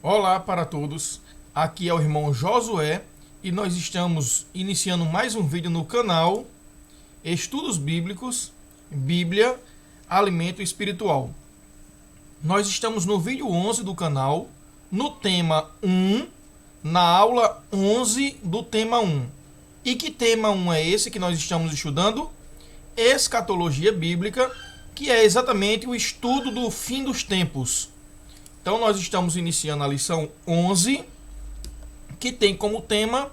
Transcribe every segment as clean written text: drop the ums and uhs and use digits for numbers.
Olá para todos, aqui é o irmão Josué e nós estamos iniciando mais um vídeo no canal Estudos Bíblicos, Bíblia, Alimento Espiritual. Nós estamos no vídeo 11 do canal, no tema 1, na aula 11 do tema 1. E que tema 1 é esse que nós estamos estudando? Escatologia Bíblica, que é exatamente o estudo do fim dos tempos. Então nós estamos iniciando a lição 11, que tem como tema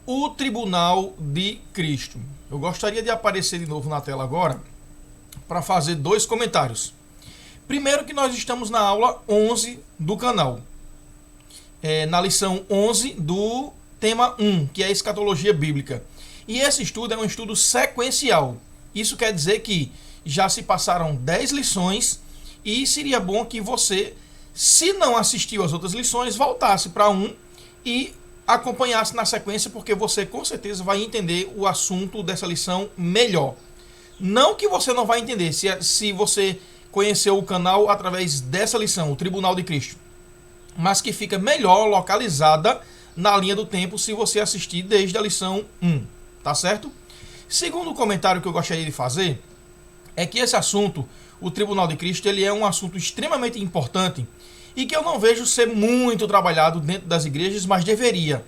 o Tribunal de Cristo. Eu gostaria de aparecer de novo na tela agora para fazer dois comentários. Primeiro, que nós estamos na aula 11 do canal, na lição 11 do tema 1, que é a escatologia bíblica. E esse estudo é um estudo sequencial. Isso quer dizer que já se passaram 10 lições e seria bom que você, se não assistiu às outras lições, voltasse para um e acompanhasse na sequência, porque você com certeza vai entender o assunto dessa lição melhor. Não que você não vai entender, se você conheceu o canal através dessa lição, o Tribunal de Cristo, mas que fica melhor localizada na linha do tempo se você assistir desde a lição 1, tá certo? Segundo comentário que eu gostaria de fazer é que esse assunto, o Tribunal de Cristo, ele é um assunto extremamente importante e que eu não vejo ser muito trabalhado dentro das igrejas, mas deveria.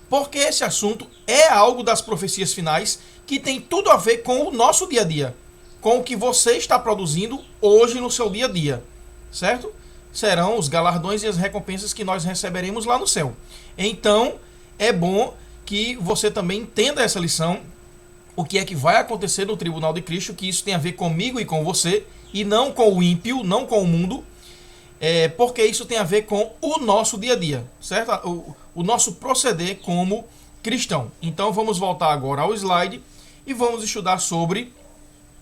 Porque esse assunto é algo das profecias finais que tem tudo a ver com o nosso dia a dia, com o que você está produzindo hoje no seu dia a dia, certo? Serão os galardões e as recompensas que nós receberemos lá no céu. Então, é bom que você também entenda essa lição, o que é que vai acontecer no Tribunal de Cristo, que isso tem a ver comigo e com você, e não com o ímpio, não com o mundo, porque isso tem a ver com o nosso dia a dia, certo? O nosso proceder como cristão. Então vamos voltar agora ao slide e vamos estudar sobre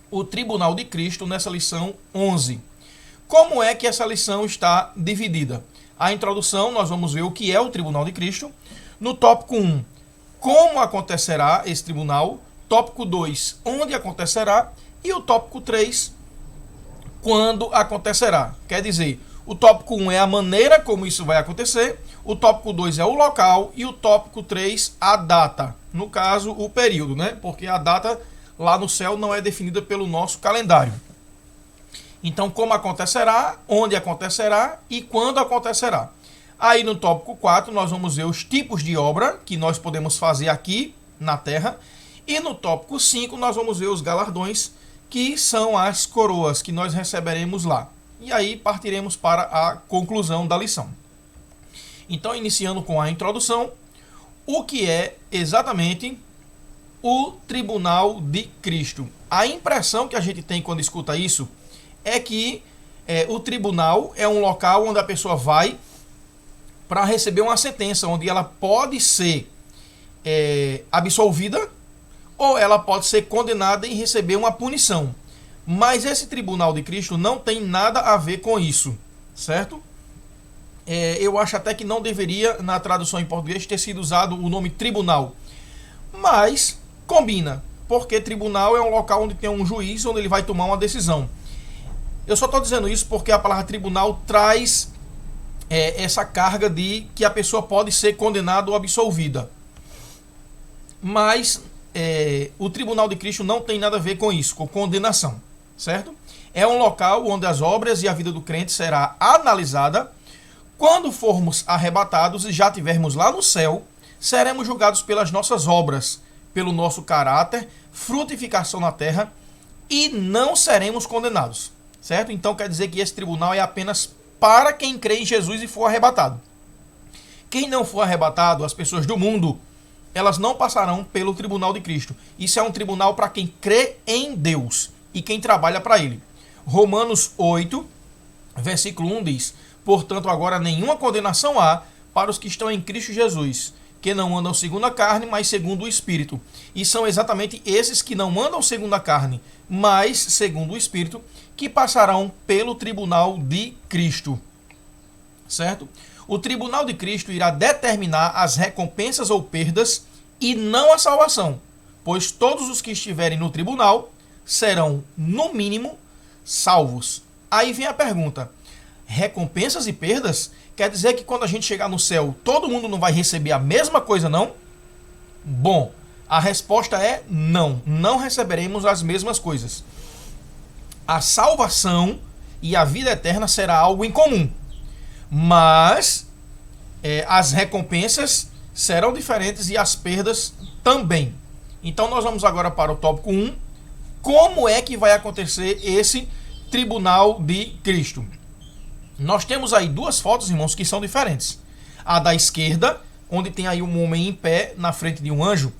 o Tribunal de Cristo nessa lição 11. Como é que essa lição está dividida? A introdução, nós vamos ver o que é o Tribunal de Cristo. No tópico 1, como acontecerá esse tribunal. Tópico 2, onde acontecerá. E o tópico 3, quando acontecerá. Quer dizer, o tópico 1 é a maneira como isso vai acontecer, o tópico 2 é o local e o tópico 3 a data. No caso, o período, né? Porque a data lá no céu não é definida pelo nosso calendário. Então, como acontecerá, onde acontecerá e quando acontecerá. Aí no tópico 4 nós vamos ver os tipos de obra que nós podemos fazer aqui na Terra. E no tópico 5 nós vamos ver os galardões, que são as coroas que nós receberemos lá. E aí partiremos para a conclusão da lição. Então, iniciando com a introdução, o que é exatamente o Tribunal de Cristo? A impressão que a gente tem quando escuta isso é que o tribunal é um local onde a pessoa vai para receber uma sentença, onde ela pode ser absolvida ou ela pode ser condenada e receber uma punição. Mas esse Tribunal de Cristo não tem nada a ver com isso, certo? Eu acho até que não deveria, na tradução em português, ter sido usado o nome tribunal. Mas combina, porque tribunal é um local onde tem um juiz, onde ele vai tomar uma decisão. Eu só estou dizendo isso porque a palavra tribunal traz essa carga de que a pessoa pode ser condenada ou absolvida. Mas o Tribunal de Cristo não tem nada a ver com isso, com condenação, certo? É um local onde as obras e a vida do crente será analisada. Quando formos arrebatados e já estivermos lá no céu, seremos julgados pelas nossas obras, pelo nosso caráter, frutificação na terra, e não seremos condenados, certo? Então quer dizer que esse tribunal é apenas para quem crê em Jesus e for arrebatado. Quem não for arrebatado, as pessoas do mundo, elas não passarão pelo Tribunal de Cristo. Isso é um tribunal para quem crê em Deus e quem trabalha para Ele. Romanos 8, versículo 1 diz: portanto, agora nenhuma condenação há para os que estão em Cristo Jesus, que não andam segundo a carne, mas segundo o Espírito. E são exatamente esses que não andam segundo a carne, mas segundo o Espírito, que passarão pelo Tribunal de Cristo. Certo? O Tribunal de Cristo irá determinar as recompensas ou perdas e não a salvação, pois todos os que estiverem no tribunal serão, no mínimo, salvos. Aí vem a pergunta: recompensas e perdas? Quer dizer que quando a gente chegar no céu, todo mundo não vai receber a mesma coisa, não? Bom, a resposta é não. Não receberemos as mesmas coisas. A salvação e a vida eterna será algo em comum. Mas as recompensas serão diferentes e as perdas também. Então nós vamos agora para o tópico 1. Como é que vai acontecer esse tribunal de Cristo? Nós temos aí duas fotos, irmãos, que são diferentes. A da esquerda, onde tem aí um homem em pé na frente de um anjo,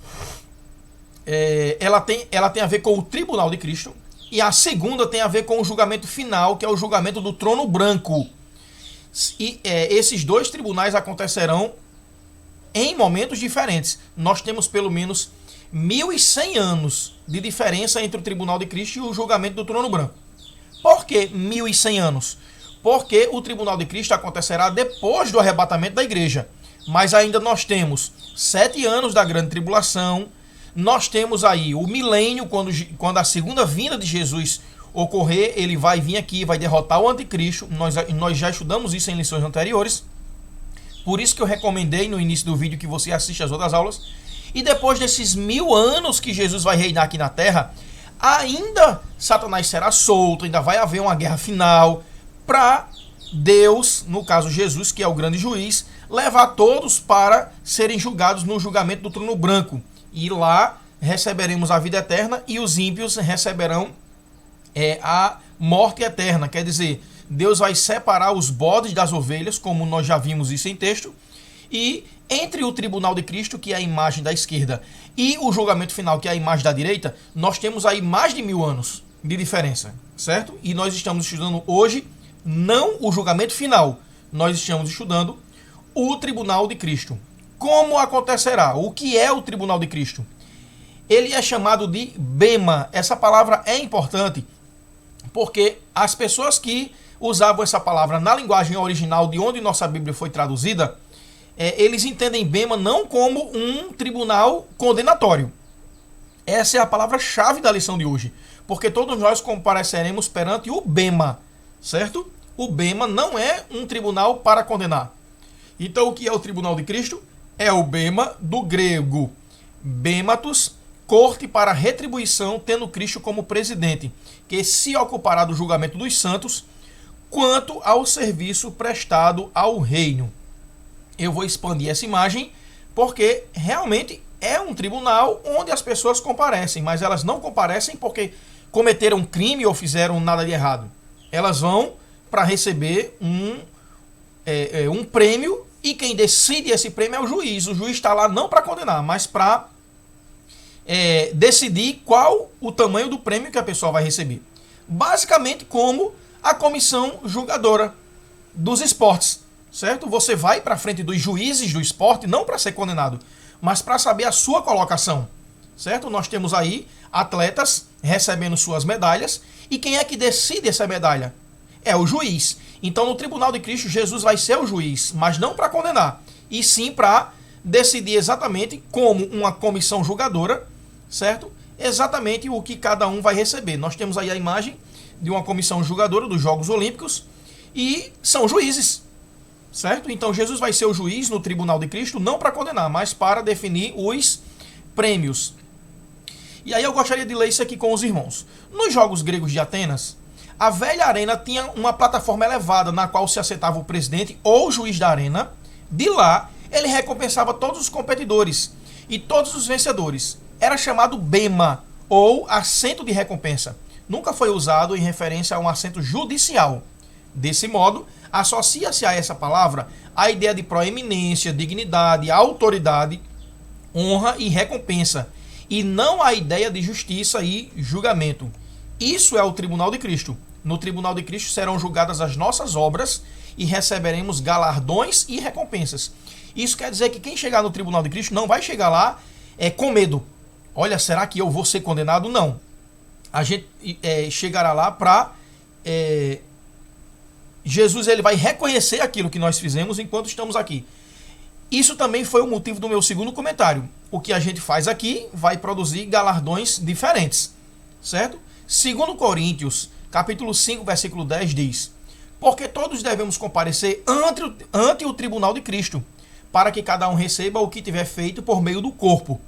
ela tem a ver com o tribunal de Cristo. E a segunda tem a ver com o julgamento final, que é o julgamento do trono branco. E esses dois tribunais acontecerão em momentos diferentes. Nós temos pelo menos 1.100 anos de diferença entre o tribunal de Cristo e o julgamento do trono branco. Por que 1.100 anos? Porque o tribunal de Cristo acontecerá depois do arrebatamento da igreja. Mas ainda nós temos 7 anos da grande tribulação. Nós temos aí o milênio, quando a segunda vinda de Jesus ocorrer, ele vai vir aqui, vai derrotar o anticristo. Nós já estudamos isso em lições anteriores. Por isso que eu recomendei no início do vídeo que você assista as outras aulas. E depois desses 1000 anos que Jesus vai reinar aqui na terra, ainda Satanás será solto, ainda vai haver uma guerra final para Deus, no caso Jesus, que é o grande juiz, levar todos para serem julgados no julgamento do trono branco. E lá receberemos a vida eterna e os ímpios receberão a morte eterna. Quer dizer, Deus vai separar os bodes das ovelhas, como nós já vimos isso em texto, e entre o tribunal de Cristo, que é a imagem da esquerda, e o julgamento final, que é a imagem da direita, nós temos aí mais de 1000 anos de diferença, certo? E nós estamos estudando hoje não o julgamento final, nós estamos estudando o tribunal de Cristo. Como acontecerá? O que é o tribunal de Cristo? Ele é chamado de bema. Essa palavra é importante porque as pessoas que usavam essa palavra na linguagem original de onde nossa Bíblia foi traduzida, eles entendem bema não como um tribunal condenatório. Essa é a palavra-chave da lição de hoje, porque todos nós compareceremos perante o bema, certo? O bema não é um tribunal para condenar. Então o que é o tribunal de Cristo? É o bema do grego bematos, corte para retribuição, tendo Cristo como presidente, que se ocupará do julgamento dos santos quanto ao serviço prestado ao reino. Eu vou expandir essa imagem porque realmente é um tribunal onde as pessoas comparecem, mas elas não comparecem porque cometeram um crime ou fizeram nada de errado. Elas vão para receber um prêmio, e quem decide esse prêmio é o juiz. O juiz está lá não para condenar, mas para decidir qual o tamanho do prêmio que a pessoa vai receber. Basicamente como a comissão julgadora dos esportes, certo? Você vai para frente dos juízes do esporte não para ser condenado, mas para saber a sua colocação, certo? Nós temos aí atletas recebendo suas medalhas, e quem é que decide essa medalha? É o juiz. Então no tribunal de Cristo, Jesus vai ser o juiz, mas não para condenar, e sim para decidir exatamente como uma comissão julgadora, certo? Exatamente o que cada um vai receber. Nós temos aí a imagem de uma comissão julgadora dos Jogos Olímpicos, e são juízes, certo? Então Jesus vai ser o juiz no tribunal de Cristo, não para condenar, mas para definir os prêmios. E aí eu gostaria de ler isso aqui com os irmãos. Nos Jogos Gregos de Atenas, a velha arena tinha uma plataforma elevada na qual se assentava o presidente ou o juiz da arena. De lá, ele recompensava todos os competidores e todos os vencedores. Era chamado bema, ou assento de recompensa. Nunca foi usado em referência a um assento judicial. Desse modo, associa-se a essa palavra a ideia de proeminência, dignidade, autoridade, honra e recompensa, e não a ideia de justiça e julgamento. Isso é o tribunal de Cristo. No tribunal de Cristo serão julgadas as nossas obras e receberemos galardões e recompensas. Isso quer dizer que quem chegar no tribunal de Cristo não vai chegar lá com medo. Olha, será que eu vou ser condenado? Não. A gente chegará lá para... Jesus ele vai reconhecer aquilo que nós fizemos enquanto estamos aqui. Isso também foi o motivo do meu segundo comentário. O que a gente faz aqui vai produzir galardões diferentes, certo? 2 Coríntios, capítulo 5, versículo 10 diz: porque todos devemos comparecer ante o tribunal de Cristo, para que cada um receba o que tiver feito por meio do corpo.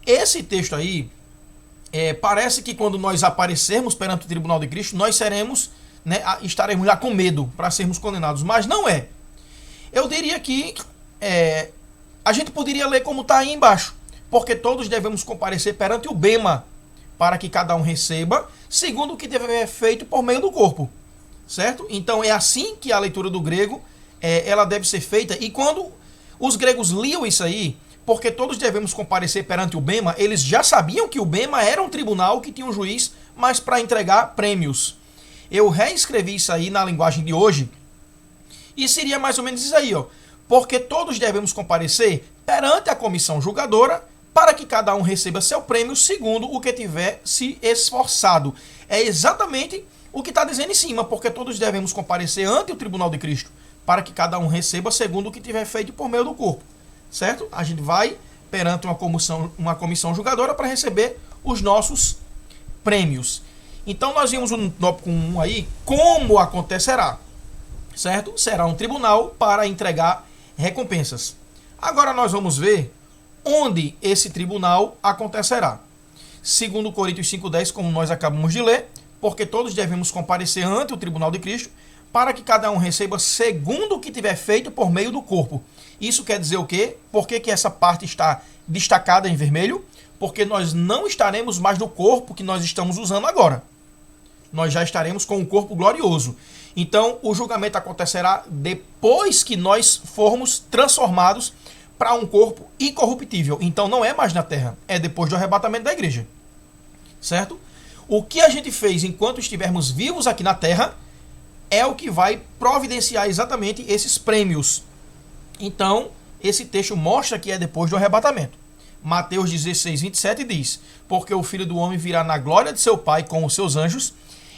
Esse texto aí, parece que quando nós aparecermos perante o tribunal de Cristo, nós seremos, né, estaremos lá com medo para sermos condenados, mas não é. Eu diria que a gente poderia ler como está aí embaixo, porque todos devemos comparecer perante o bema, para que cada um receba segundo o que tiver feito por meio do corpo, certo? Então é assim que a leitura do grego ela deve ser feita. E quando os gregos liam isso aí, porque todos devemos comparecer perante o bema, eles já sabiam que o bema era um tribunal que tinha um juiz, mas para entregar prêmios. Eu reescrevi isso aí na linguagem de hoje, e seria mais ou menos isso aí, ó. Porque todos devemos comparecer perante a comissão julgadora, para que cada um receba seu prêmio segundo o que tiver se esforçado. É exatamente o que está dizendo em cima, porque todos devemos comparecer ante o tribunal de Cristo, para que cada um receba segundo o que tiver feito por meio do corpo, certo? A gente vai perante uma comissão julgadora para receber os nossos prêmios. Então nós vimos no tópico 1 aí como acontecerá, certo? Será um tribunal para entregar recompensas. Agora nós vamos ver onde esse tribunal acontecerá. Segundo Coríntios 5:10, como nós acabamos de ler, porque todos devemos comparecer ante o tribunal de Cristo, para que cada um receba segundo o que tiver feito por meio do corpo. Isso quer dizer o quê? Por que essa parte está destacada em vermelho? Porque nós não estaremos mais no corpo que nós estamos usando agora. Nós já estaremos com um corpo glorioso. Então, o julgamento acontecerá depois que nós formos transformados para um corpo incorruptível. Então não é mais na terra, é depois do arrebatamento da igreja, certo? O que a gente fez enquanto estivermos vivos aqui na terra é o que vai providenciar exatamente esses prêmios. Então esse texto mostra que é depois do arrebatamento. Mateus 16:27 diz: porque o Filho do Homem virá na glória de seu Pai com os seus anjos,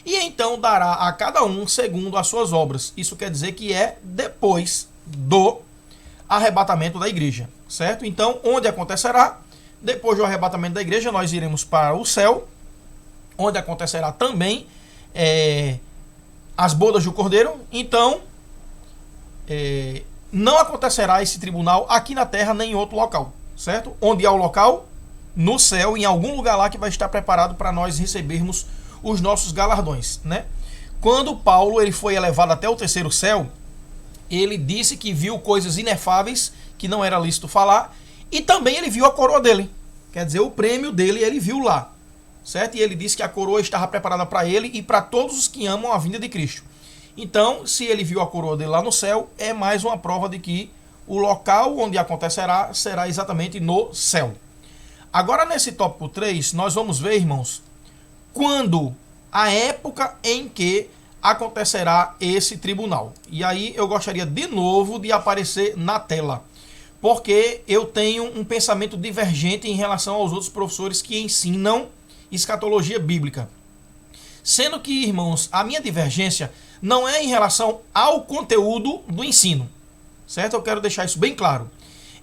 e então dará a cada um segundo as suas obras. Isso quer dizer que é depois do arrebatamento da igreja, certo? Então, onde acontecerá? Depois do arrebatamento da igreja, nós iremos para o céu, onde acontecerá também as bodas do Cordeiro. Então, não acontecerá esse tribunal aqui na terra nem em outro local, certo? Onde há o local? No céu, em algum lugar lá que vai estar preparado para nós recebermos os nossos galardões, né? Quando Paulo ele foi elevado até o terceiro céu, ele disse que viu coisas inefáveis que não era lícito falar, e também ele viu a coroa dele, quer dizer, o prêmio dele ele viu lá, certo? E ele disse que a coroa estava preparada para ele e para todos os que amam a vinda de Cristo. Então, se ele viu a coroa dele lá no céu, é mais uma prova de que o local onde acontecerá será exatamente no céu. Agora, nesse tópico 3, nós vamos ver, irmãos, quando a época em que acontecerá esse tribunal. E aí eu gostaria de novo de aparecer na tela, porque eu tenho um pensamento divergente em relação aos outros professores que ensinam escatologia bíblica. Sendo que, irmãos, a minha divergência não é em relação ao conteúdo do ensino, certo? Eu quero deixar isso bem claro.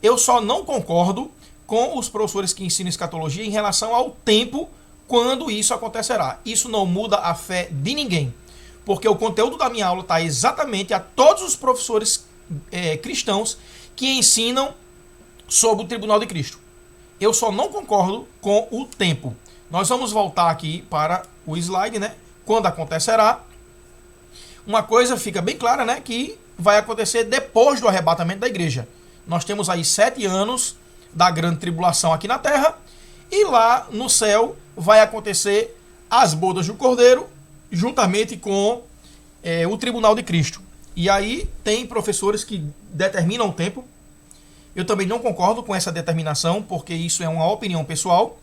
Eu só não concordo com os professores que ensinam escatologia em relação ao tempo quando isso acontecerá. Isso não muda a fé de ninguém, porque o conteúdo da minha aula está exatamente a todos os professores cristãos que ensinam sobre o tribunal de Cristo. Eu só não concordo com o tempo. Nós vamos voltar aqui para o slide, né? Quando acontecerá. Uma coisa fica bem clara, né? Que vai acontecer depois do arrebatamento da igreja. Nós temos aí 7 anos da grande tribulação aqui na terra, e lá no céu vai acontecer as bodas do Cordeiro, juntamente com o tribunal de Cristo. E aí tem professores que determinam o tempo. Eu também não concordo com essa determinação, porque isso é uma opinião pessoal,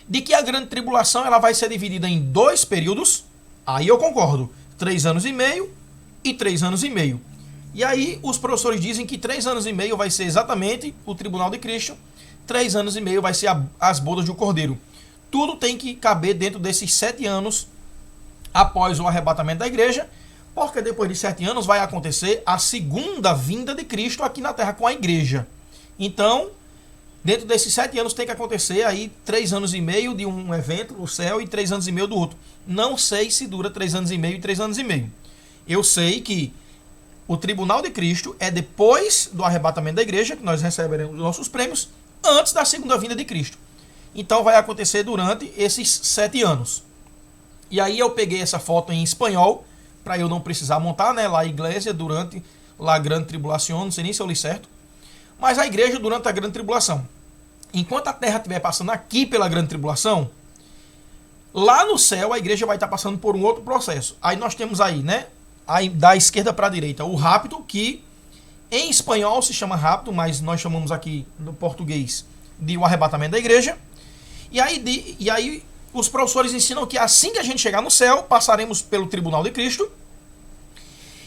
de que a grande tribulação ela vai ser dividida em 2 períodos. Aí eu concordo, 3 anos e meio e 3 anos e meio. E aí os professores dizem que 3 anos e meio vai ser exatamente o tribunal de Cristo, 3 anos e meio vai ser as bodas do Cordeiro. Tudo tem que caber dentro desses 7 anos após o arrebatamento da igreja, porque depois de 7 anos vai acontecer a segunda vinda de Cristo aqui na terra com a igreja. Então, dentro desses 7 anos tem que acontecer aí 3 anos e meio de um evento no céu e 3 anos e meio do outro. Não sei se dura 3 anos e meio e 3 anos e meio. Eu sei que o tribunal de Cristo é depois do arrebatamento da igreja, que nós receberemos os nossos prêmios, antes da segunda vinda de Cristo. Então vai acontecer durante esses 7 anos. E aí eu peguei essa foto em espanhol, para eu não precisar montar, né, lá a igreja durante a grande tribulação, não sei nem se eu li certo, mas a igreja durante a grande tribulação. Enquanto a terra estiver passando aqui pela grande tribulação, lá no céu a igreja vai estar passando por um outro processo. Aí nós temos aí, né, aí da esquerda para a direita, o rapto, que em espanhol se chama rapto, mas nós chamamos aqui no português de o arrebatamento da igreja. E aí os professores ensinam que assim que a gente chegar no céu, passaremos pelo tribunal de Cristo.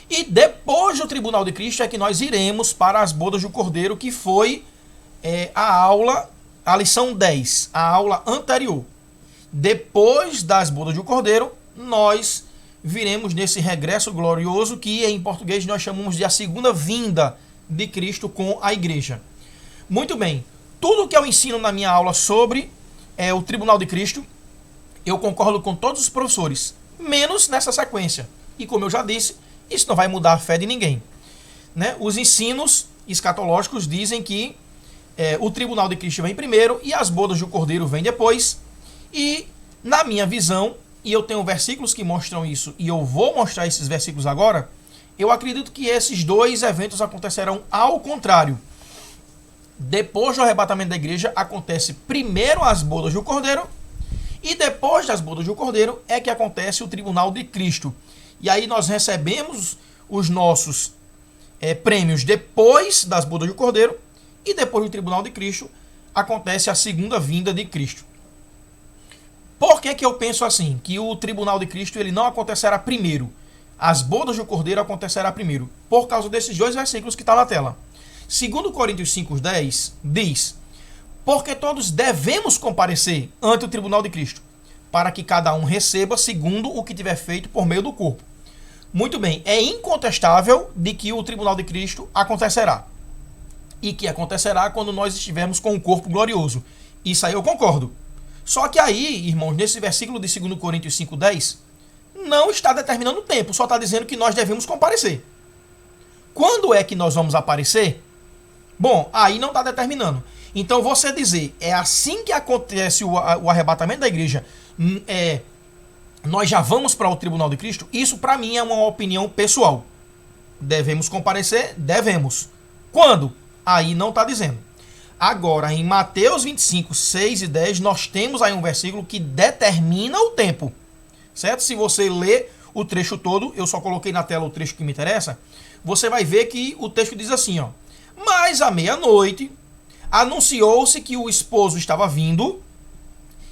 E depois do tribunal de Cristo é que nós iremos para as bodas do Cordeiro, que foi a lição 10, a aula anterior. Depois das bodas do Cordeiro, nós viremos nesse regresso glorioso que em português nós chamamos de a segunda vinda de Cristo com a igreja. Muito bem, tudo que eu ensino na minha aula sobre o tribunal de Cristo, eu concordo com todos os professores, menos nessa sequência. E como eu já disse, isso não vai mudar a fé de ninguém, né? Os ensinos escatológicos dizem que o tribunal de Cristo vem primeiro e as bodas do Cordeiro vêm depois. E na minha visão, e eu tenho versículos que mostram isso, e eu vou mostrar esses versículos agora, eu acredito que esses dois eventos acontecerão ao contrário. Depois do arrebatamento da igreja, acontece primeiro as bodas do Cordeiro, e depois das bodas do Cordeiro é que acontece o tribunal de Cristo. E aí nós recebemos os nossos prêmios depois das bodas do Cordeiro, e depois do tribunal de Cristo acontece a segunda vinda de Cristo. Por que eu penso assim? Que o tribunal de Cristo ele não acontecerá primeiro. As bodas do Cordeiro acontecerá primeiro. Por causa desses dois versículos que estão na tela. 2 Coríntios 5,10 diz: porque todos devemos comparecer ante o tribunal de Cristo, para que cada um receba segundo o que tiver feito por meio do corpo. Muito bem, é incontestável de que o tribunal de Cristo acontecerá. E que acontecerá quando nós estivermos com o corpo glorioso. Isso aí eu concordo. Só que aí, irmãos, nesse versículo de 2 Coríntios 5,10, não está determinando o tempo, só está dizendo que nós devemos comparecer. Quando é que nós vamos aparecer? Bom, aí não está determinando. Então você dizer, é assim que acontece o arrebatamento da igreja, nós já vamos para o tribunal de Cristo, isso para mim é uma opinião pessoal. Devemos comparecer? Devemos. Quando? Aí não está dizendo. Agora, em Mateus 25, 6 e 10, nós temos aí um versículo que determina o tempo. Certo? Se você ler o trecho todo, eu só coloquei na tela o trecho que me interessa, você vai ver que o texto diz assim, ó: mas à meia-noite anunciou-se que o esposo estava vindo,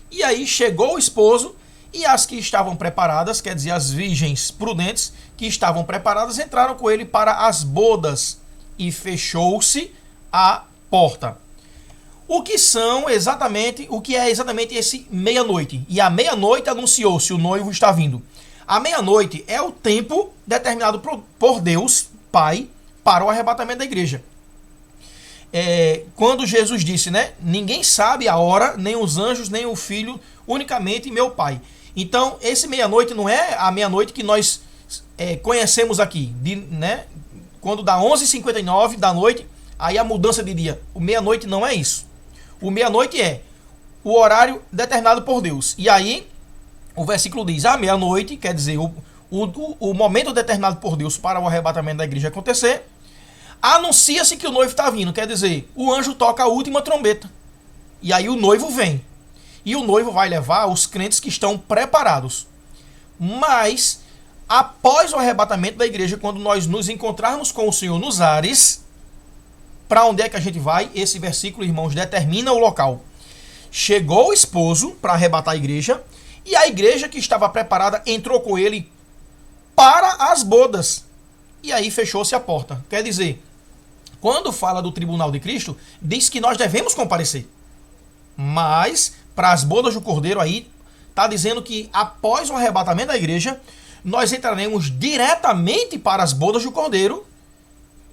e aí chegou o esposo, e as que estavam preparadas, quer dizer, as virgens prudentes que estavam preparadas, entraram com ele para as bodas, e fechou-se a porta. O que é exatamente esse meia-noite? E à meia-noite anunciou-se, o noivo está vindo. A meia-noite é o tempo determinado por Deus, Pai, para o arrebatamento da igreja. Quando Jesus disse, né? Ninguém sabe a hora, nem os anjos, nem o Filho, unicamente meu Pai. Então, esse meia-noite não é a meia-noite que nós conhecemos aqui, né? Quando dá 11h59 da noite, aí a mudança de dia. O meia-noite não é isso. O meia-noite é o horário determinado por Deus. E aí, o versículo diz, à meia-noite, quer dizer, o momento determinado por Deus para o arrebatamento da igreja acontecer, anuncia-se que o noivo está vindo, quer dizer, o anjo toca a última trombeta. E aí o noivo vem. E o noivo vai levar os crentes que estão preparados. Mas, após o arrebatamento da igreja, quando nós nos encontrarmos com o Senhor nos ares, para onde é que a gente vai? Esse versículo, irmãos, determina o local. Chegou o esposo para arrebatar a igreja, e a igreja que estava preparada entrou com ele para as bodas. E aí fechou-se a porta. Quer dizer, quando fala do tribunal de Cristo, diz que nós devemos comparecer. Mas, para as bodas do Cordeiro aí, está dizendo que após o arrebatamento da igreja, nós entraremos diretamente para as bodas do Cordeiro.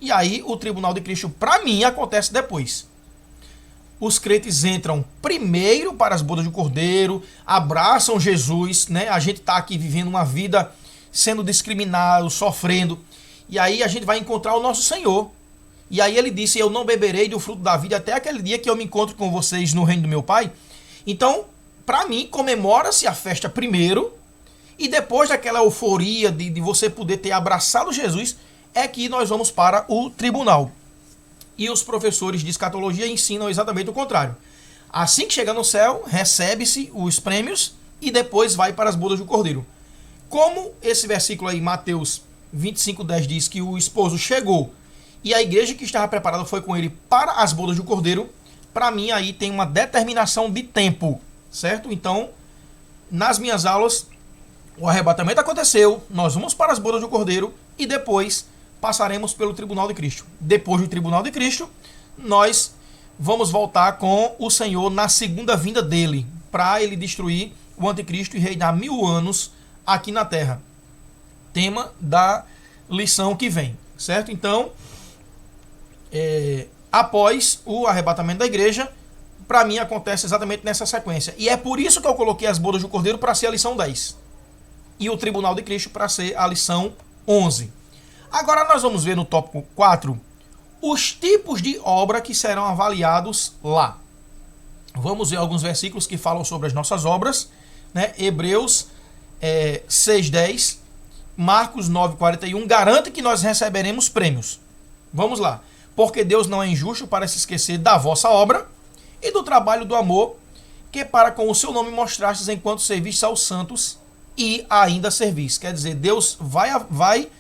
E aí o tribunal de Cristo, para mim, acontece depois. Os crentes entram primeiro para as bodas do Cordeiro, abraçam Jesus, né? A gente está aqui vivendo uma vida sendo discriminado, sofrendo. E aí a gente vai encontrar o nosso Senhor. E aí ele disse, eu não beberei do fruto da vida até aquele dia que eu me encontro com vocês no reino do meu Pai. Então, para mim, comemora-se a festa primeiro, e depois daquela euforia de você poder ter abraçado Jesus, é que nós vamos para o tribunal. E os professores de escatologia ensinam exatamente o contrário. Assim que chega no céu, recebe-se os prêmios e depois vai para as bodas do Cordeiro. Como esse versículo aí, Mateus 25:10, diz que o esposo chegou e a igreja que estava preparada foi com ele para as bodas do Cordeiro, para mim aí tem uma determinação de tempo, certo? Então, nas minhas aulas, o arrebatamento aconteceu, nós vamos para as bodas do Cordeiro e depois passaremos pelo tribunal de Cristo. Depois do tribunal de Cristo, nós vamos voltar com o Senhor na segunda vinda dele, para ele destruir o anticristo e reinar 1000 anos aqui na terra. Tema da lição que vem, certo? Então, após o arrebatamento da igreja, para mim acontece exatamente nessa sequência. E é por isso que eu coloquei as bodas do Cordeiro para ser a lição 10. E o tribunal de Cristo para ser a lição 11. Agora nós vamos ver no tópico 4 os tipos de obra que serão avaliados lá. Vamos ver alguns versículos que falam sobre as nossas obras, né? Hebreus 6:10, Marcos 9:41 garante que nós receberemos prêmios. Vamos lá. Porque Deus não é injusto para se esquecer da vossa obra e do trabalho do amor que para com o seu nome mostrastes enquanto servistes aos santos e ainda servis. Quer dizer, Deus vai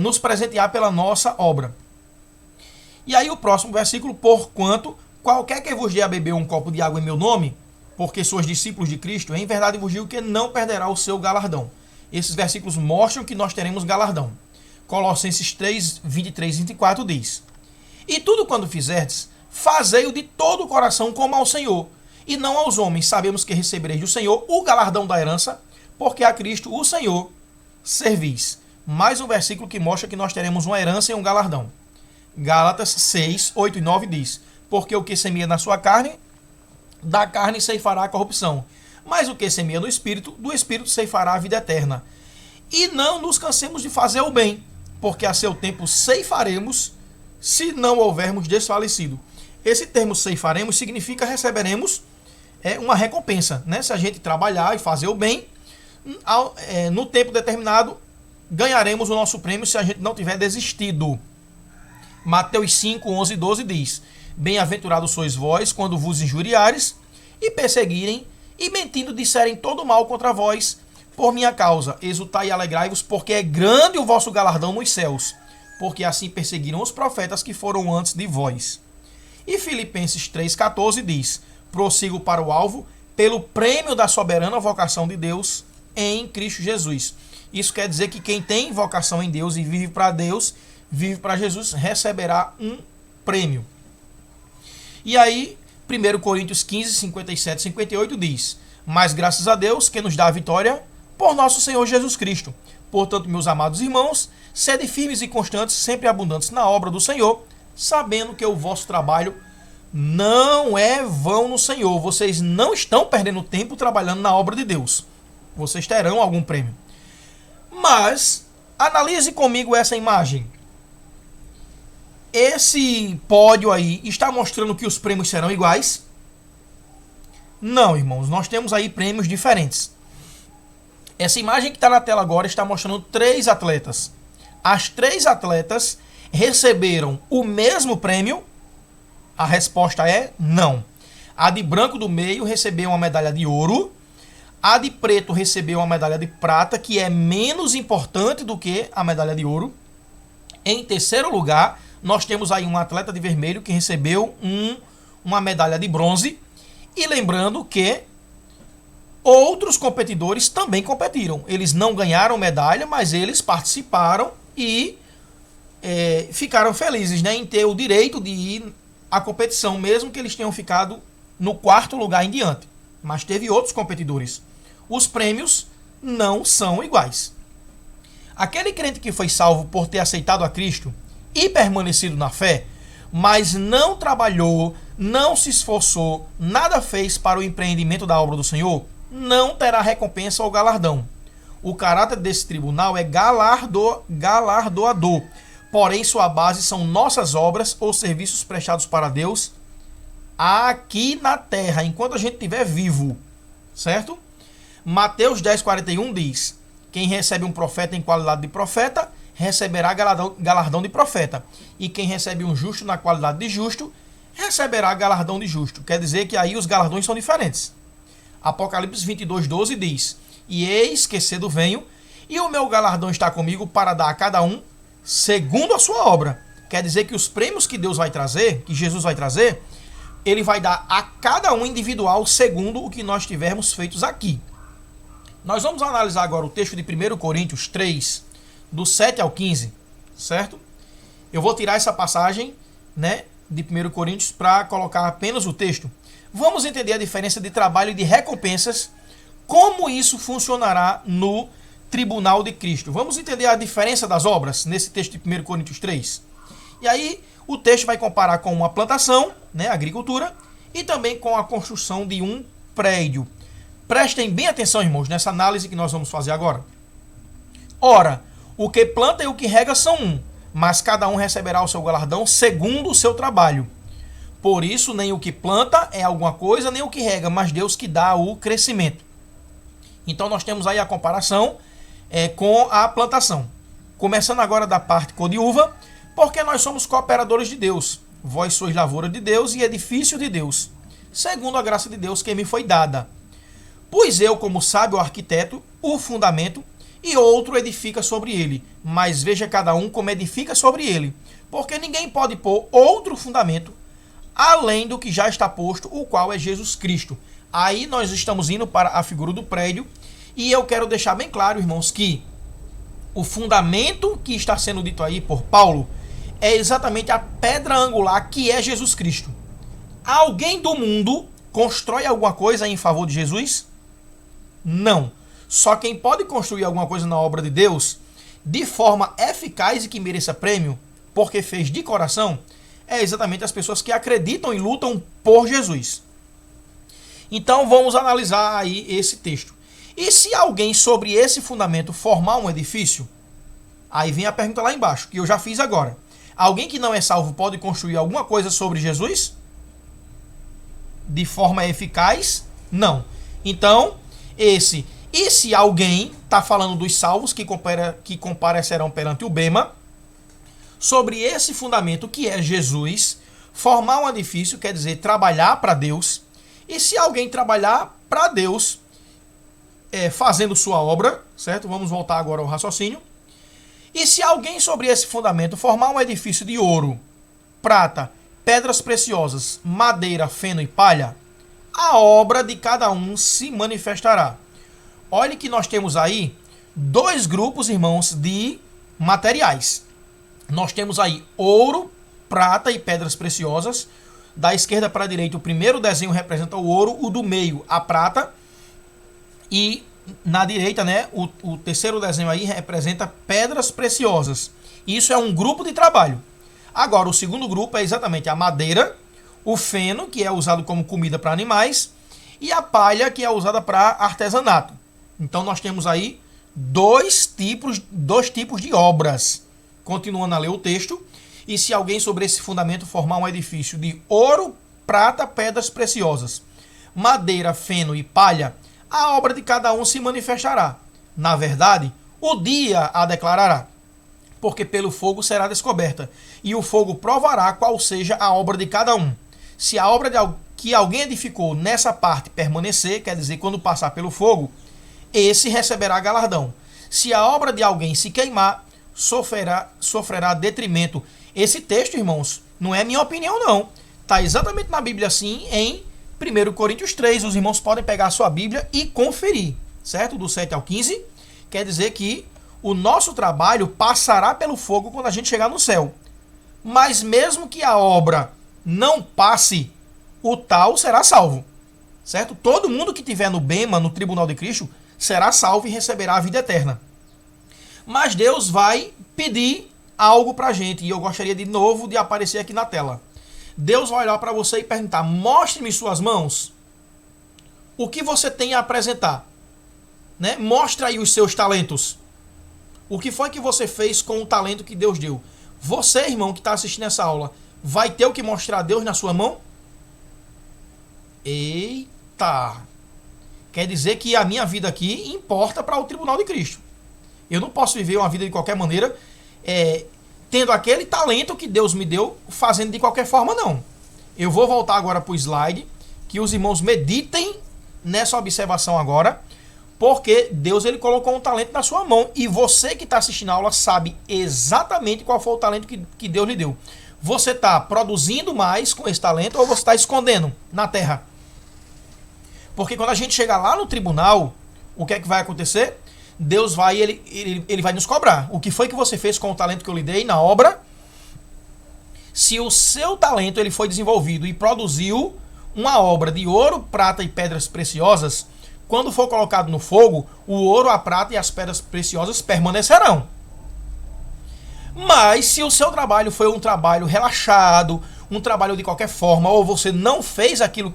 nos presentear pela nossa obra. E aí o próximo versículo, porquanto qualquer que vos dê a beber um copo de água em meu nome, porque sois discípulos de Cristo, em verdade vos digo que não perderá o seu galardão. Esses versículos mostram que nós teremos galardão. Colossenses 3:23 e 24 diz: E tudo quando fizerdes, fazei-o de todo o coração como ao Senhor, e não aos homens. Sabemos que recebereis do Senhor o galardão da herança, porque a Cristo, o Senhor, servis. Mais um versículo que mostra que nós teremos uma herança e um galardão. Gálatas 6:8 e 9 diz: Porque o que semeia na sua carne, da carne ceifará a corrupção. Mas o que semeia no Espírito, do Espírito ceifará a vida eterna. E não nos cansemos de fazer o bem, porque a seu tempo ceifaremos, se não houvermos desfalecido. Esse termo ceifaremos significa receberemos uma recompensa, né? Se a gente trabalhar e fazer o bem, no tempo determinado, ganharemos o nosso prêmio se a gente não tiver desistido. Mateus 5:11 e 12 diz: Bem-aventurados sois vós quando vos injuriares e perseguirem e mentindo disserem todo mal contra vós por minha causa. Exultai e alegrai-vos, porque é grande o vosso galardão nos céus, porque assim perseguiram os profetas que foram antes de vós. E Filipenses 3:14 diz: Prossigo para o alvo pelo prêmio da soberana vocação de Deus em Cristo Jesus. Isso quer dizer que quem tem vocação em Deus e vive para Deus, vive para Jesus, receberá um prêmio. E aí, 1 Coríntios 15:57 e 58 diz: Mas graças a Deus que nos dá a vitória por nosso Senhor Jesus Cristo. Portanto, meus amados irmãos, sede firmes e constantes, sempre abundantes na obra do Senhor, sabendo que o vosso trabalho não é vão no Senhor. Vocês não estão perdendo tempo trabalhando na obra de Deus. Vocês terão algum prêmio. Mas, analise comigo essa imagem. Esse pódio aí está mostrando que os prêmios serão iguais? Não, irmãos. Nós temos aí prêmios diferentes. Essa imagem que está na tela agora está mostrando 3 atletas. As 3 atletas receberam o mesmo prêmio? A resposta é não. A de branco do meio recebeu uma medalha de ouro. A de preto recebeu uma medalha de prata, que é menos importante do que a medalha de ouro. Em terceiro lugar, nós temos aí um atleta de vermelho que recebeu uma medalha de bronze. E lembrando que outros competidores também competiram. Eles não ganharam medalha, mas eles participaram e ficaram felizes, né, em ter o direito de ir à competição, mesmo que eles tenham ficado no 4º lugar em diante. Mas teve outros competidores. Os prêmios não são iguais. Aquele crente que foi salvo por ter aceitado a Cristo e permanecido na fé, mas não trabalhou, não se esforçou, nada fez para o empreendimento da obra do Senhor, não terá recompensa ou galardão. O caráter desse tribunal é galardoador. Porém, sua base são nossas obras ou serviços prestados para Deus aqui na terra, enquanto a gente estiver vivo. Certo? Mateus 10,41 diz: quem recebe um profeta em qualidade de profeta, receberá galardão de profeta. E quem recebe um justo na qualidade de justo, receberá galardão de justo. Quer dizer que aí os galardões são diferentes. Apocalipse 22,12 diz: e eis que cedo venho, e o meu galardão está comigo para dar a cada um segundo a sua obra. Quer dizer que os prêmios que Deus vai trazer, que Jesus vai trazer, ele vai dar a cada um individual segundo o que nós tivermos feitos aqui. Nós vamos analisar agora o texto de 1 Coríntios 3, do 7 ao 15, certo? Eu vou tirar essa passagem, né, de 1 Coríntios para colocar apenas o texto. Vamos entender a diferença de trabalho e de recompensas, como isso funcionará no tribunal de Cristo. Vamos entender a diferença das obras nesse texto de 1 Coríntios 3. E aí o texto vai comparar com uma plantação, né, agricultura, e também com a construção de um prédio. Prestem bem atenção, irmãos, nessa análise que nós vamos fazer agora. Ora, o que planta e o que rega são um, mas cada um receberá o seu galardão segundo o seu trabalho. Por isso, nem o que planta é alguma coisa, nem o que rega, mas Deus que dá o crescimento. Então nós temos aí a comparação com a plantação. Começando agora da parte cor de uva, porque nós somos cooperadores de Deus. Vós sois lavoura de Deus e edifício de Deus, segundo a graça de Deus que me foi dada. Pois eu, como sábio arquiteto, o fundamento, e outro edifica sobre ele. Mas veja cada um como edifica sobre ele. Porque ninguém pode pôr outro fundamento, além do que já está posto, o qual é Jesus Cristo. Aí nós estamos indo para a figura do prédio, e eu quero deixar bem claro, irmãos, que o fundamento que está sendo dito aí por Paulo é exatamente a pedra angular que é Jesus Cristo. Alguém do mundo constrói alguma coisa em favor de Jesus? Não. Só quem pode construir alguma coisa na obra de Deus de forma eficaz e que mereça prêmio, porque fez de coração, é exatamente as pessoas que acreditam e lutam por Jesus. Então vamos analisar aí esse texto. E se alguém sobre esse fundamento formar um edifício? Aí vem a pergunta lá embaixo, que eu já fiz agora. Alguém que não é salvo pode construir alguma coisa sobre Jesus? De forma eficaz? Não. Então, e se alguém, está falando dos salvos que comparecerão perante o Bema, sobre esse fundamento que é Jesus, formar um edifício quer dizer trabalhar para Deus. E se alguém trabalhar para Deus, fazendo sua obra, certo? Vamos voltar agora ao raciocínio. E se alguém sobre esse fundamento formar um edifício de ouro, prata, pedras preciosas, madeira, feno e palha, a obra de cada um se manifestará. Olhe que nós temos aí dois grupos, irmãos, de materiais. Nós temos aí ouro, prata e pedras preciosas. Da esquerda para a direita, o primeiro desenho representa o ouro, o do meio, a prata. E na direita, né, o terceiro desenho aí representa pedras preciosas. Isso é um grupo de trabalho. Agora, o segundo grupo é exatamente a madeira, o feno, que é usado como comida para animais, e a palha, que é usada para artesanato. Então, nós temos aí dois tipos de obras. Continuando a ler o texto. E se alguém sobre esse fundamento formar um edifício de ouro, prata, pedras preciosas, madeira, feno e palha, a obra de cada um se manifestará. Na verdade, o dia a declarará, porque pelo fogo será descoberta, e o fogo provará qual seja a obra de cada um. Se a obra que alguém edificou nessa parte permanecer, quer dizer, quando passar pelo fogo, esse receberá galardão. Se a obra de alguém se queimar, sofrerá detrimento. Esse texto, irmãos, não é minha opinião, não. Está exatamente na Bíblia, assim, em 1 Coríntios 3. Os irmãos podem pegar a sua Bíblia e conferir, certo? Do 7 ao 15. Quer dizer que o nosso trabalho passará pelo fogo quando a gente chegar no céu. Mas mesmo que a obra não passe, o tal será salvo, certo? Todo mundo que estiver no Bema, no Tribunal de Cristo, será salvo e receberá a vida eterna. Mas Deus vai pedir algo pra gente, e eu gostaria de novo de aparecer aqui na tela. Deus vai olhar para você e perguntar: mostre-me suas mãos. O que você tem a apresentar? né? Mostra aí os seus talentos. O que foi que você fez com o talento que Deus deu? Você, irmão, que está assistindo essa aula, vai ter o que mostrar a Deus na sua mão? Eita! Quer dizer que a minha vida aqui importa para o tribunal de Cristo. Eu não posso viver uma vida de qualquer maneira, tendo aquele talento que Deus me deu, fazendo de qualquer forma, não. Eu vou voltar agora para o slide, que os irmãos meditem nessa observação agora, porque Deus ele colocou um talento na sua mão e você que está assistindo a aula sabe exatamente qual foi o talento que Deus lhe deu. Você está produzindo mais com esse talento ou você está escondendo na terra? Porque quando a gente chegar lá no tribunal, o que é que vai acontecer? Deus vai ele vai nos cobrar. O que foi que você fez com o talento que eu lhe dei na obra? Se o seu talento ele foi desenvolvido e produziu uma obra de ouro, prata e pedras preciosas, quando for colocado no fogo, o ouro, a prata e as pedras preciosas permanecerão. Mas se o seu trabalho foi um trabalho relaxado, um trabalho de qualquer forma, ou você não fez aquilo,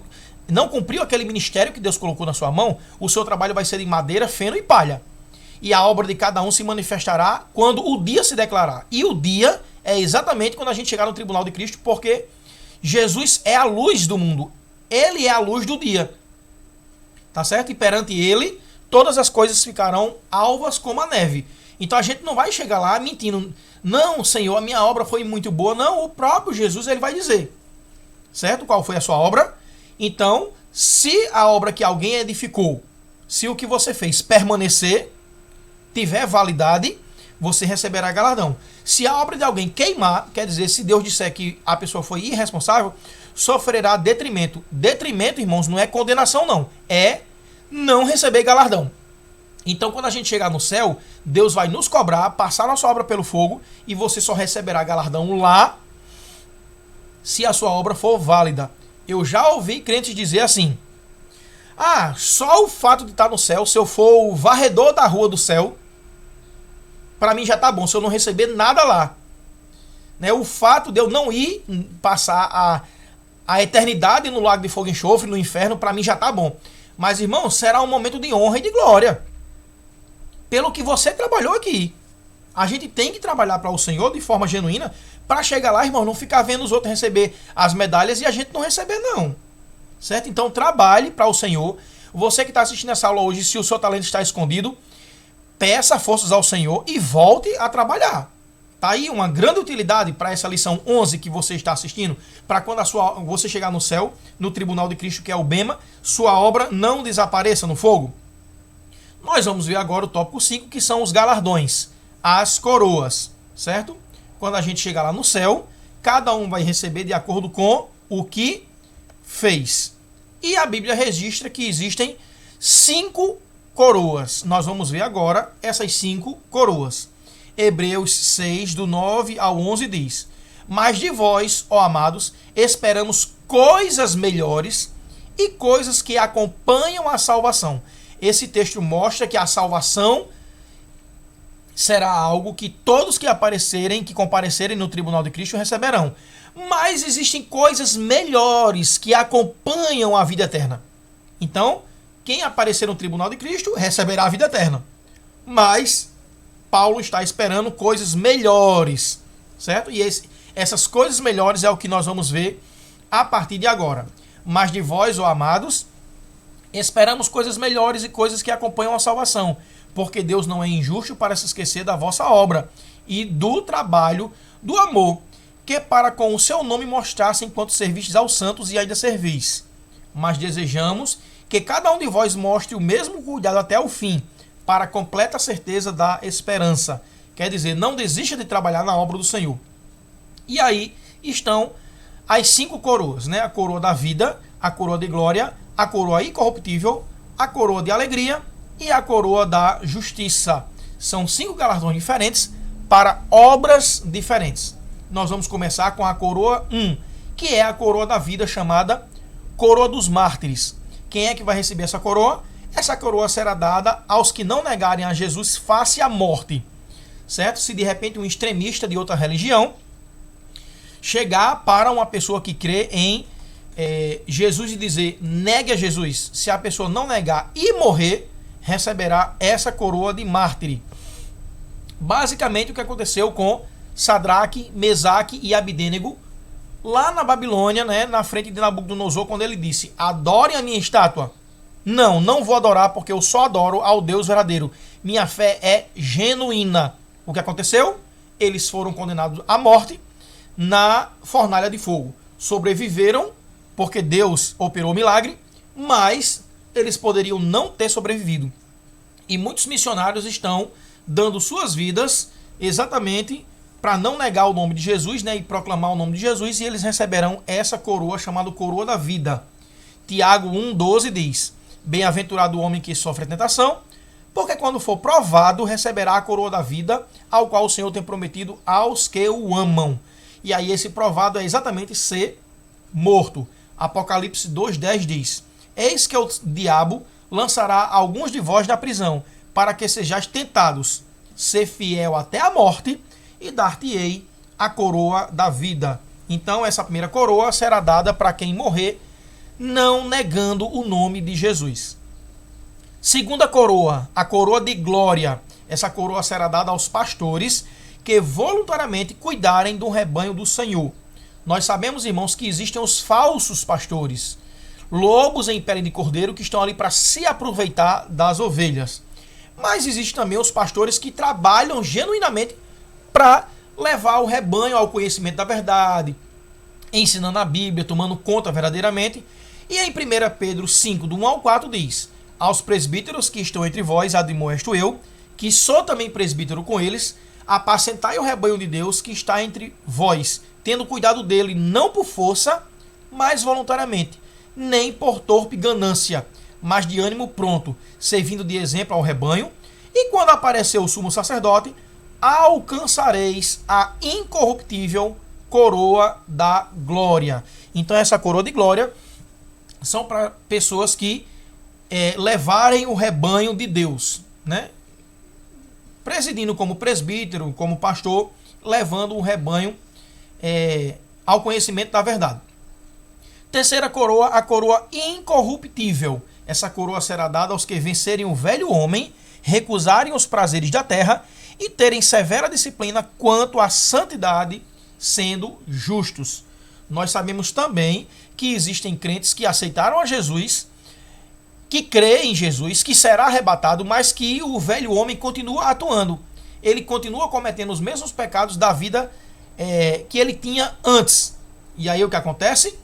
não cumpriu aquele ministério que Deus colocou na sua mão, o seu trabalho vai ser de madeira, feno e palha. E a obra de cada um se manifestará quando o dia se declarar. E o dia é exatamente quando a gente chegar no tribunal de Cristo, porque Jesus é a luz do mundo. Ele é a luz do dia. Tá certo? E perante ele, todas as coisas ficarão alvas como a neve. Então a gente não vai chegar lá mentindo. Não, Senhor, a minha obra foi muito boa. Não, o próprio Jesus ele vai dizer. Certo? Qual foi a sua obra? Então, se a obra que alguém edificou, se o que você fez permanecer, tiver validade, você receberá galardão. Se a obra de alguém queimar, quer dizer, se Deus disser que a pessoa foi irresponsável, sofrerá detrimento. Detrimento, irmãos, não é condenação, não. É não receber galardão. Então, quando a gente chegar no céu, Deus vai nos cobrar, passar nossa obra pelo fogo, e você só receberá galardão lá, se a sua obra for válida. Eu já ouvi crentes dizer assim: só o fato de estar no céu, se eu for o varredor da rua do céu, para mim já tá bom, se eu não receber nada lá. Né? O fato de eu não ir passar a eternidade no lago de fogo e enxofre, no inferno, para mim já tá bom. Mas, irmão, será um momento de honra e de glória. Pelo que você trabalhou aqui. A gente tem que trabalhar para o Senhor de forma genuína, para chegar lá, irmão, não ficar vendo os outros receber as medalhas e a gente não receber, não. Certo? Então, trabalhe para o Senhor. Você que está assistindo essa aula hoje, se o seu talento está escondido, peça forças ao Senhor e volte a trabalhar. Tá aí uma grande utilidade para essa lição 11 que você está assistindo, para quando você chegar no céu, no tribunal de Cristo, que é o Bema, sua obra não desapareça no fogo. Nós vamos ver agora o tópico 5, que são os galardões, as coroas, certo? Quando a gente chegar lá no céu, cada um vai receber de acordo com o que fez. E a Bíblia registra que existem 5 coroas. Nós vamos ver agora essas 5 coroas. Hebreus 6, do 9 ao 11 diz: Mas de vós, ó amados, esperamos coisas melhores e coisas que acompanham a salvação. Esse texto mostra que a salvação será algo que todos que comparecerem no tribunal de Cristo receberão. Mas existem coisas melhores que acompanham a vida eterna. Então, quem aparecer no tribunal de Cristo receberá a vida eterna. Mas Paulo está esperando coisas melhores, certo? E essas coisas melhores é o que nós vamos ver a partir de agora. Mas de vós, ó amados, esperamos coisas melhores e coisas que acompanham a salvação, porque Deus não é injusto para se esquecer da vossa obra e do trabalho, do amor, que para com o seu nome mostrasse enquanto servistes aos santos e ainda servis. Mas desejamos que cada um de vós mostre o mesmo cuidado até o fim, para a completa certeza da esperança. Quer dizer, não desista de trabalhar na obra do Senhor. E aí estão as 5 coroas, né? A coroa da vida, a coroa de glória, a coroa incorruptível, a coroa de alegria e a coroa da justiça. São 5 galardões diferentes para obras diferentes. Nós vamos começar com a coroa 1, que é a coroa da vida, chamada coroa dos mártires. Quem é que vai receber essa coroa? Essa coroa será dada aos que não negarem a Jesus face à morte. Certo? Se de repente um extremista de outra religião chegar para uma pessoa que crê em Jesus e dizer, negue a Jesus. Se a pessoa não negar e morrer, receberá essa coroa de mártir. Basicamente o que aconteceu com Sadraque, Mesaque e Abidênego lá na Babilônia, né, na frente de Nabucodonosor, quando ele disse: adorem a minha estátua. Não, não vou adorar, porque eu só adoro ao Deus verdadeiro. Minha fé é genuína. O que aconteceu? Eles foram condenados à morte na fornalha de fogo. Sobreviveram, porque Deus operou o milagre, mas eles poderiam não ter sobrevivido. E muitos missionários estão dando suas vidas exatamente para não negar o nome de Jesus, né, e proclamar o nome de Jesus, e eles receberão essa coroa chamada coroa da vida. Tiago 1,12 diz: bem-aventurado o homem que sofre a tentação, porque quando for provado, receberá a coroa da vida, ao qual o Senhor tem prometido aos que o amam. E aí esse provado é exatamente ser morto. Apocalipse 2,10 diz: eis que o diabo lançará alguns de vós na prisão, para que sejais tentados, ser fiel até a morte, e dar-te-ei a coroa da vida. Então essa primeira coroa será dada para quem morrer não negando o nome de Jesus. Segunda coroa, a coroa de glória. Essa coroa será dada aos pastores que voluntariamente cuidarem do rebanho do Senhor. Nós sabemos, irmãos, que existem os falsos pastores, lobos em pele de cordeiro, que estão ali para se aproveitar das ovelhas. Mas existem também os pastores que trabalham genuinamente para levar o rebanho ao conhecimento da verdade, ensinando a Bíblia, tomando conta verdadeiramente. E em 1 Pedro 5, do 1 ao 4 diz: aos presbíteros que estão entre vós admoesto eu, que sou também presbítero com eles, apacentai o rebanho de Deus que está entre vós, tendo cuidado dele, não por força, mas voluntariamente, nem por torpe ganância, mas de ânimo pronto, servindo de exemplo ao rebanho, e quando aparecer o sumo sacerdote, alcançareis a incorruptível coroa da glória. Então essa coroa de glória são para pessoas que levarem o rebanho de Deus, né? Presidindo como presbítero, como pastor, levando o rebanho ao conhecimento da verdade. Terceira coroa, a coroa incorruptível. Essa coroa será dada aos que vencerem o velho homem, recusarem os prazeres da terra e terem severa disciplina quanto à santidade, sendo justos. Nós sabemos também que existem crentes que aceitaram a Jesus, que creem em Jesus, que será arrebatado, mas que o velho homem continua atuando. Ele continua cometendo os mesmos pecados da vida que ele tinha antes. E aí o que acontece?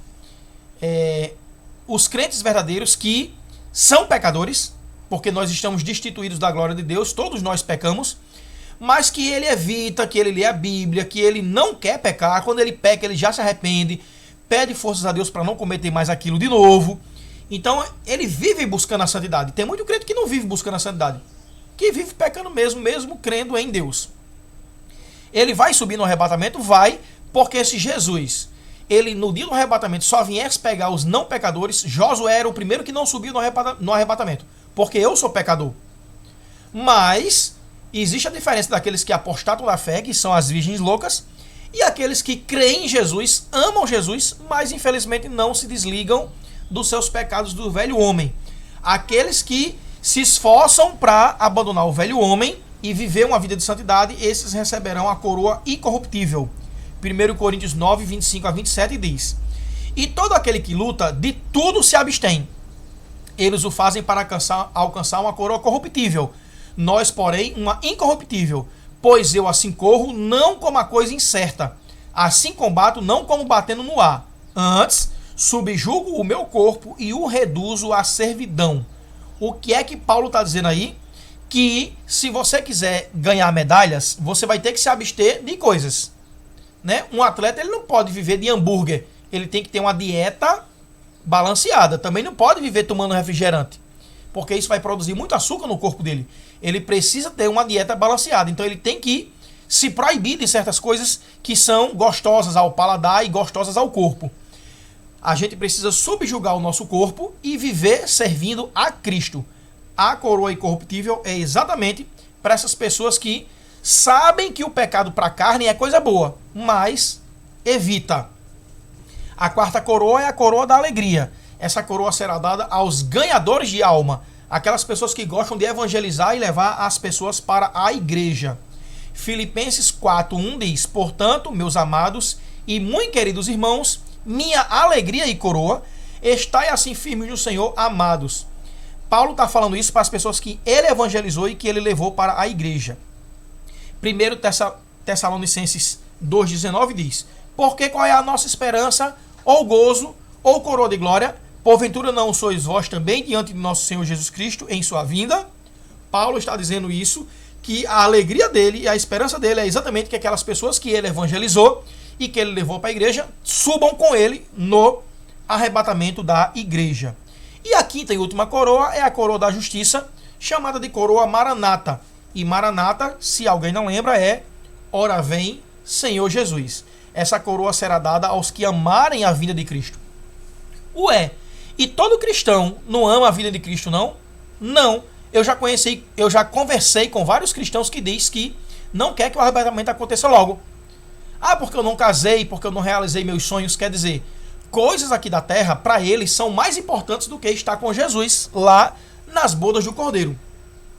Os crentes verdadeiros que são pecadores, porque nós estamos destituídos da glória de Deus, todos nós pecamos, mas que ele evita, que ele lê a Bíblia, que ele não quer pecar. Quando ele peca, ele já se arrepende, pede forças a Deus para não cometer mais aquilo de novo. Então ele vive buscando a santidade. Tem muito crente que não vive buscando a santidade, que vive pecando mesmo crendo em Deus. Ele vai subir no arrebatamento? Vai, porque se Jesus, ele no dia do arrebatamento só viesse pegar os não pecadores, Josué era o primeiro que não subiu no arrebatamento, porque eu sou pecador. Mas existe a diferença daqueles que apostatam da fé, que são as virgens loucas, e aqueles que creem em Jesus, amam Jesus, mas infelizmente não se desligam dos seus pecados do velho homem. Aqueles que se esforçam para abandonar o velho homem e viver uma vida de santidade, esses receberão a coroa incorruptível. 1 Coríntios 9, 25 a 27 diz: e todo aquele que luta, de tudo se abstém. Eles o fazem para alcançar uma coroa corruptível. Nós, porém, uma incorruptível. Pois eu assim corro, não como a coisa incerta. Assim combato, não como batendo no ar. Antes, subjugo o meu corpo e o reduzo à servidão. O que é que Paulo está dizendo aí? Que se você quiser ganhar medalhas, você vai ter que se abster de coisas, né? Um atleta, ele não pode viver de hambúrguer. Ele tem que ter uma dieta balanceada. Também não pode viver tomando refrigerante, porque isso vai produzir muito açúcar no corpo dele. Ele precisa ter uma dieta balanceada. Então ele tem que se proibir de certas coisas que são gostosas ao paladar e gostosas ao corpo. A gente precisa subjugar o nosso corpo e viver servindo a Cristo. A coroa incorruptível é exatamente para essas pessoas que sabem que o pecado para a carne é coisa boa, mas evita. A quarta coroa é a coroa da alegria. Essa coroa será dada aos ganhadores de alma, Aquelas pessoas que gostam de evangelizar e levar as pessoas para a igreja. Filipenses 4:1 diz: portanto, meus amados e muito queridos irmãos, minha alegria e coroa, estai assim firmes no Senhor, amados. Paulo está falando isso para as pessoas que ele evangelizou e que ele levou para a igreja. 1 Tessalonicenses 2,19 diz: porque qual é a nossa esperança, ou gozo, ou coroa de glória? Porventura não sois vós também diante de nosso Senhor Jesus Cristo em sua vinda? Paulo está dizendo isso, que a alegria dele e a esperança dele é exatamente que aquelas pessoas que ele evangelizou e que ele levou para a igreja subam com ele no arrebatamento da igreja. E a quinta e última coroa é a coroa da justiça, chamada de coroa Maranata. E Maranata, se alguém não lembra, é ora vem, Senhor Jesus. Essa coroa será dada aos que amarem a vinda de Cristo. Ué, e todo cristão não ama a vinda de Cristo, não? Não. Eu já conversei com vários cristãos que diz que não quer que o arrebatamento aconteça logo. Ah, porque eu não casei, porque eu não realizei meus sonhos. Quer dizer, coisas aqui da terra, para eles, são mais importantes do que estar com Jesus lá nas bodas do Cordeiro.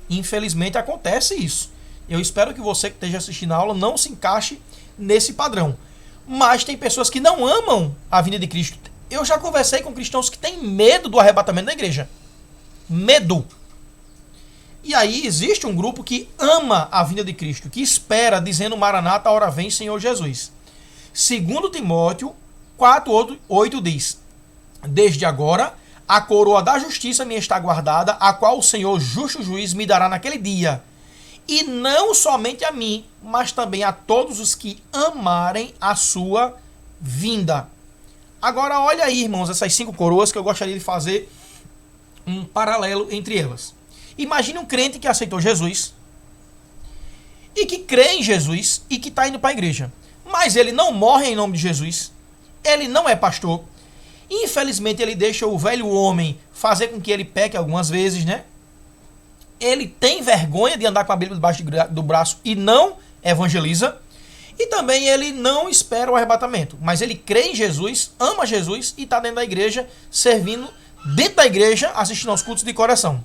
Infelizmente acontece isso. Eu espero que você que esteja assistindo a aula não se encaixe nesse padrão. Mas tem pessoas que não amam a vinda de Cristo. Eu já conversei com cristãos que têm medo do arrebatamento da igreja. Medo. E aí existe um grupo que ama a vinda de Cristo, que espera, dizendo Maranata, a hora vem, Senhor Jesus. 2 Timóteo 4:8 diz: desde agora a coroa da justiça me está guardada, a qual o Senhor justo juiz me dará naquele dia. E não somente a mim, mas também a todos os que amarem a sua vinda. Agora olha aí, irmãos, essas 5 coroas que eu gostaria de fazer um paralelo entre elas. Imagine um crente que aceitou Jesus e que crê em Jesus e que está indo para a igreja. Mas ele não morre em nome de Jesus. Ele não é pastor. Infelizmente ele deixa o velho homem fazer com que ele peque algumas vezes, né? Ele tem vergonha de andar com a Bíblia debaixo do braço e não evangeliza. E também ele não espera o arrebatamento. Mas ele crê em Jesus, ama Jesus e está dentro da igreja, servindo dentro da igreja, assistindo aos cultos de coração.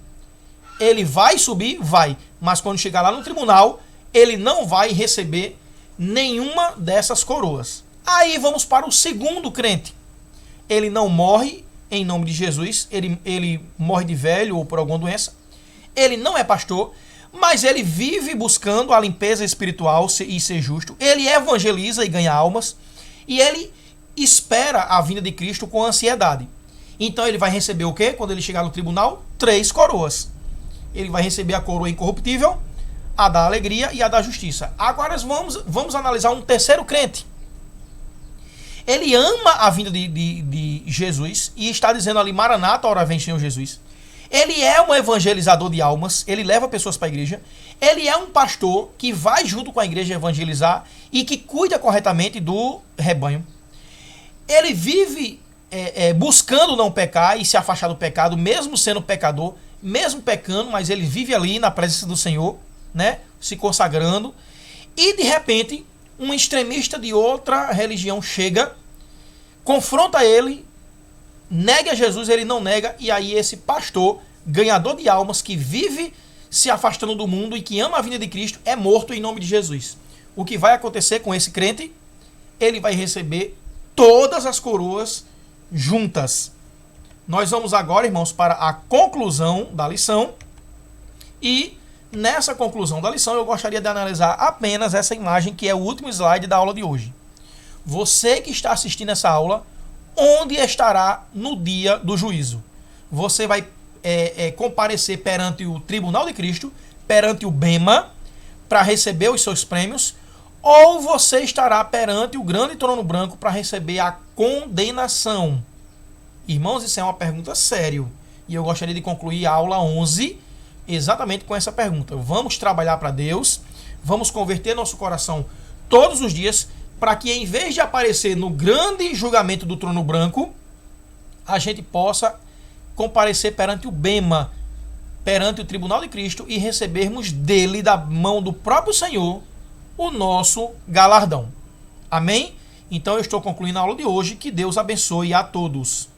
Ele vai subir? Vai. Mas quando chegar lá no tribunal, ele não vai receber nenhuma dessas coroas. Aí vamos para o segundo crente. Ele não morre em nome de Jesus, ele morre de velho ou por alguma doença. Ele não é pastor, mas ele vive buscando a limpeza espiritual e ser justo. Ele evangeliza e ganha almas. E ele espera a vinda de Cristo com ansiedade. Então ele vai receber o quê? Quando ele chegar no tribunal? 3 coroas. Ele vai receber a coroa incorruptível, a da alegria e a da justiça. Agora vamos analisar um terceiro crente. Ele ama a vinda de Jesus e está dizendo ali, Maranata, ora vem, Senhor Jesus. Ele é um evangelizador de almas, ele leva pessoas para a igreja. Ele é um pastor que vai junto com a igreja evangelizar e que cuida corretamente do rebanho. Ele vive buscando não pecar e se afastar do pecado, mesmo sendo pecador, mesmo pecando, mas ele vive ali na presença do Senhor, né, se consagrando. E de repente, um extremista de outra religião chega, confronta ele, nega Jesus, ele não nega, e aí esse pastor, ganhador de almas, que vive se afastando do mundo e que ama a vinda de Cristo, é morto em nome de Jesus. O que vai acontecer com esse crente? Ele vai receber todas as coroas juntas. Nós vamos agora, irmãos, para a conclusão da lição. E nessa conclusão da lição eu gostaria de analisar apenas essa imagem, que é o último slide da aula de hoje. Você que está assistindo essa aula, onde estará no dia do juízo? Você vai comparecer perante o tribunal de Cristo, perante o Bema, para receber os seus prêmios, ou você estará perante o grande trono branco para receber a condenação? Irmãos, isso é uma pergunta séria. E eu gostaria de concluir a aula 11 exatamente com essa pergunta. Vamos trabalhar para Deus, vamos converter nosso coração todos os dias, para que em vez de aparecer no grande julgamento do trono branco, a gente possa comparecer perante o Bema, perante o tribunal de Cristo, e recebermos dele, da mão do próprio Senhor, o nosso galardão. Amém? Então eu estou concluindo a aula de hoje. Que Deus abençoe a todos.